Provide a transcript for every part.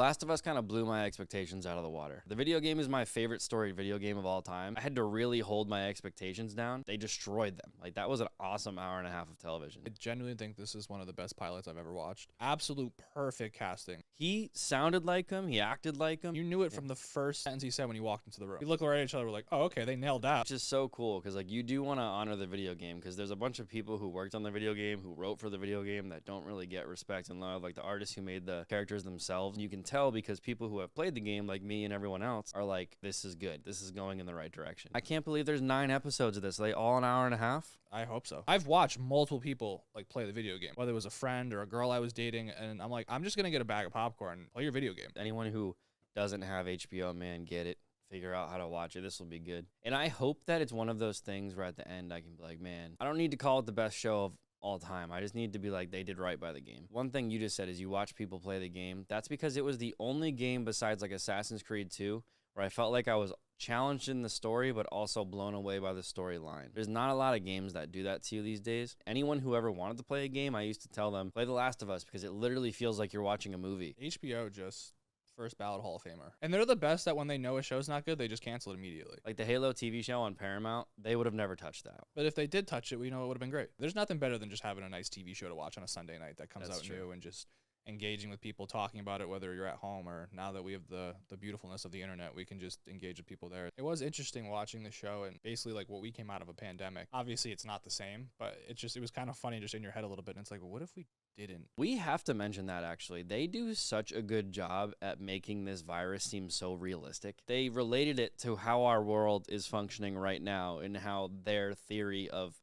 Last of Us kind of blew my expectations out of the water. The video game is my favorite story video game of all time. I had to really hold my expectations down. They destroyed them. Like, that was an awesome hour and a half of television. I genuinely think this is one of the best pilots I've ever watched. Absolute perfect casting. He sounded like him. He acted like him. You knew it from the first sentence he said when he walked into the room. We looked right at each other, we're like, oh, okay, they nailed that. Which is so cool because, like, you do want to honor the video game because there's a bunch of people who worked on the video game, who wrote for the video game that don't really get respect and love, like the artists who made the characters themselves. You can tell because people who have played the game, like me and everyone else, are like, this is good. This is going in the right direction. I can't believe there's 9 episodes of this. Are they all an hour and a half? I hope so. I've watched multiple people like play the video game, whether it was a friend or a girl I was dating, and I'm like, I'm just gonna get a bag of popcorn, play your video game. Anyone who doesn't have HBO, man, get it. Figure out how to watch it. This will be good. And I hope that it's one of those things where at the end I can be like, man, I don't need to call it the best show of all time. I just need to be like, they did right by the game. One thing you just said is you watch people play the game. That's because it was the only game besides like Assassin's Creed 2 where I felt like I was challenged in the story but also blown away by the storyline. There's not a lot of games that do that to you these days. Anyone who ever wanted to play a game, I used to tell them, play The Last of Us because it literally feels like you're watching a movie. HBO just first ballot Hall of Famer. And they're the best that when they know a show's not good, they just cancel it immediately. Like the Halo TV show on Paramount, they would have never touched that. But if they did touch it, we know it would have been great. There's nothing better than just having a nice TV show to watch on a Sunday night that comes That's out true. new and just engaging with people, talking about it, whether you're at home or now that we have the beautifulness of the internet, we can just engage with people there. It was interesting watching the show and basically like what we came out of a pandemic. Obviously it's not the same, but it was kind of funny just in your head a little bit. And it's like, well, what if we didn't? We have to mention that actually. They do such a good job at making this virus seem so realistic. They related it to how our world is functioning right now and how their theory of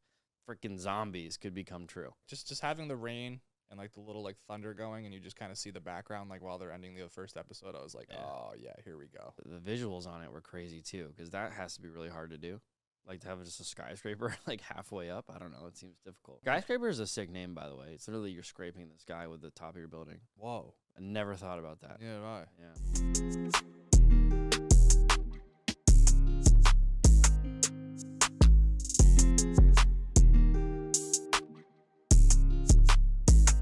freaking zombies could become true. Just having the rain and like the little like thunder going and you just kind of see the background like while they're ending the first episode, I was like, Yeah. oh yeah, here we go. The visuals on it were crazy too because that has to be really hard to do. Like to have just a skyscraper like halfway up. I don't know. It seems difficult. Skyscraper is a sick name, by the way. It's literally you're scraping the sky with the top of your building. Whoa. I never thought about that. Yeah, right. Yeah.